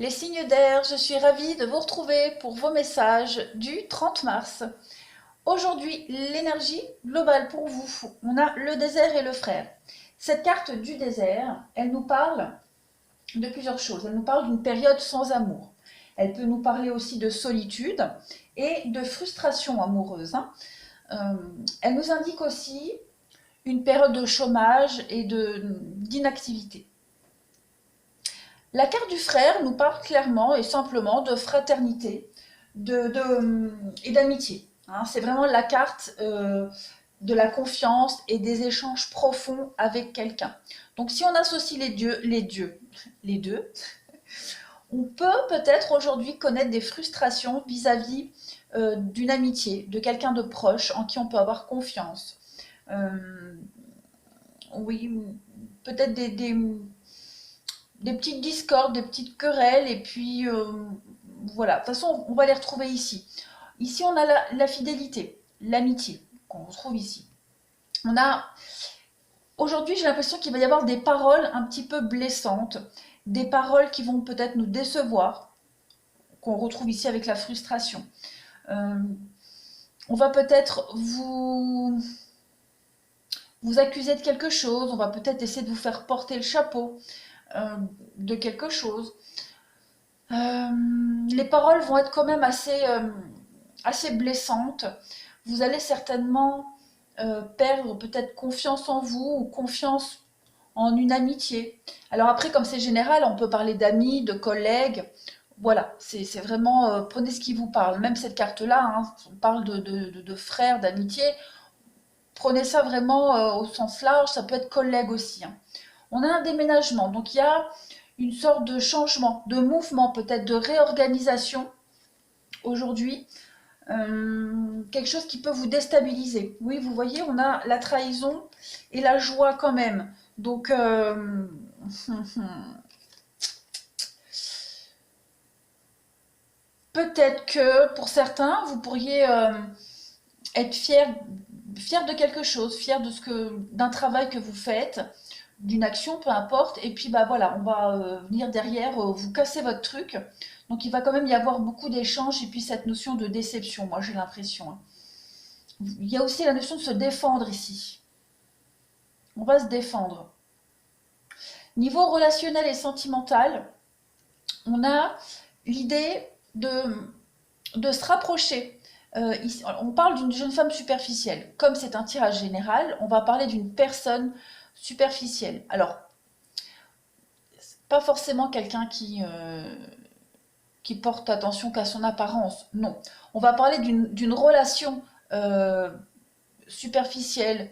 Les signes d'air, je suis ravie de vous retrouver pour vos messages du 30 mars. Aujourd'hui, l'énergie globale pour vous. On a le désert et le frère. Cette carte du désert, elle nous parle de plusieurs choses. Elle nous parle d'une période sans amour. Elle peut nous parler aussi de solitude et de frustration amoureuse. Elle nous indique aussi une période de chômage et d'inactivité. La carte du frère nous parle clairement et simplement de fraternité et d'amitié. Hein. C'est vraiment la carte de la confiance et des échanges profonds avec quelqu'un. Donc si on associe les deux, on peut peut-être aujourd'hui connaître des frustrations vis-à-vis d'une amitié, de quelqu'un de proche en qui on peut avoir confiance. Oui, peut-être des petites discordes, des petites querelles, et puis voilà. De toute façon, on va les retrouver ici. Ici, on a la fidélité, l'amitié qu'on retrouve ici. On a aujourd'hui, j'ai l'impression qu'il va y avoir des paroles un petit peu blessantes, des paroles qui vont peut-être nous décevoir, qu'on retrouve ici avec la frustration. On va peut-être vous accuser de quelque chose, on va peut-être essayer de vous faire porter le chapeau de quelque chose. Les paroles vont être quand même assez blessantes. Vous allez certainement perdre peut-être confiance en vous ou confiance en une amitié. Alors après, comme c'est général, on peut parler d'amis, de collègues. Voilà, c'est vraiment, prenez ce qui vous parle. Même cette carte-là, hein, on parle de frères, d'amitié. Prenez ça vraiment au sens large, ça peut être collègue aussi. Hein. On a un déménagement, donc il y a une sorte de changement, de mouvement, peut-être de réorganisation aujourd'hui. Quelque chose qui peut vous déstabiliser. Oui, vous voyez, on a la trahison et la joie quand même. Donc, peut-être que pour certains, vous pourriez être fier de quelque chose, fier d'un travail que vous faites, d'une action, peu importe. Et puis, bah voilà, on va venir derrière, vous casser votre truc. Donc, il va quand même y avoir beaucoup d'échanges et puis cette notion de déception, moi j'ai l'impression. Hein. Il y a aussi la notion de se défendre ici. On va se défendre. Niveau relationnel et sentimental, on a l'idée de se rapprocher. Ici, on parle d'une jeune femme superficielle. Comme c'est un tirage général, on va parler d'une personne superficielle. Alors, pas forcément quelqu'un qui porte attention qu'à son apparence, non. On va parler d'une relation superficielle,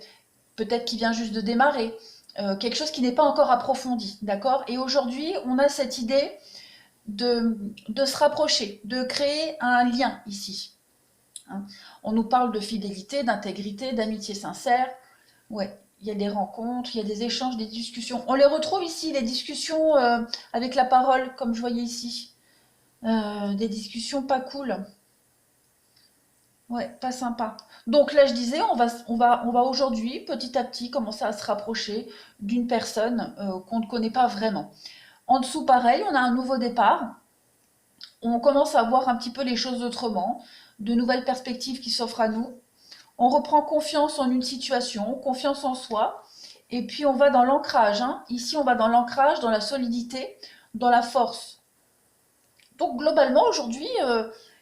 peut-être qui vient juste de démarrer, quelque chose qui n'est pas encore approfondi, d'accord? Et aujourd'hui, on a cette idée de se rapprocher, de créer un lien ici. Hein. On nous parle de fidélité, d'intégrité, d'amitié sincère. Ouais, il y a des rencontres, il y a des échanges, des discussions. On les retrouve ici, les discussions avec la parole, comme je voyais ici. Des discussions pas cool. Ouais, pas sympa. Donc là, je disais, on va aujourd'hui, petit à petit, commencer à se rapprocher d'une personne qu'on ne connaît pas vraiment. En dessous, pareil, on a un nouveau départ. On commence à voir un petit peu les choses autrement, de nouvelles perspectives qui s'offrent à nous. On reprend confiance en une situation, confiance en soi, et puis on va dans l'ancrage. Hein. Ici, on va dans l'ancrage, dans la solidité, dans la force. Donc globalement, aujourd'hui,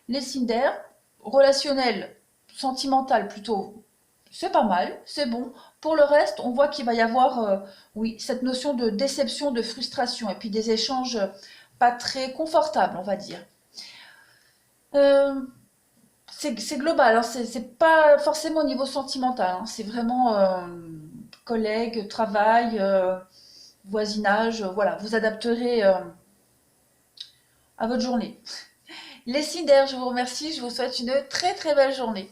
les signes d'air, relationnel, sentimental plutôt, c'est pas mal, c'est bon. Pour le reste, on voit qu'il va y avoir, oui, cette notion de déception, de frustration, et puis des échanges pas très confortables, on va dire. Euh, c'est global, hein, c'est pas forcément au niveau sentimental, hein, c'est vraiment collègues, travail, voisinage, voilà, vous adapterez à votre journée. Les signes d'air, je vous remercie, je vous souhaite une très très belle journée.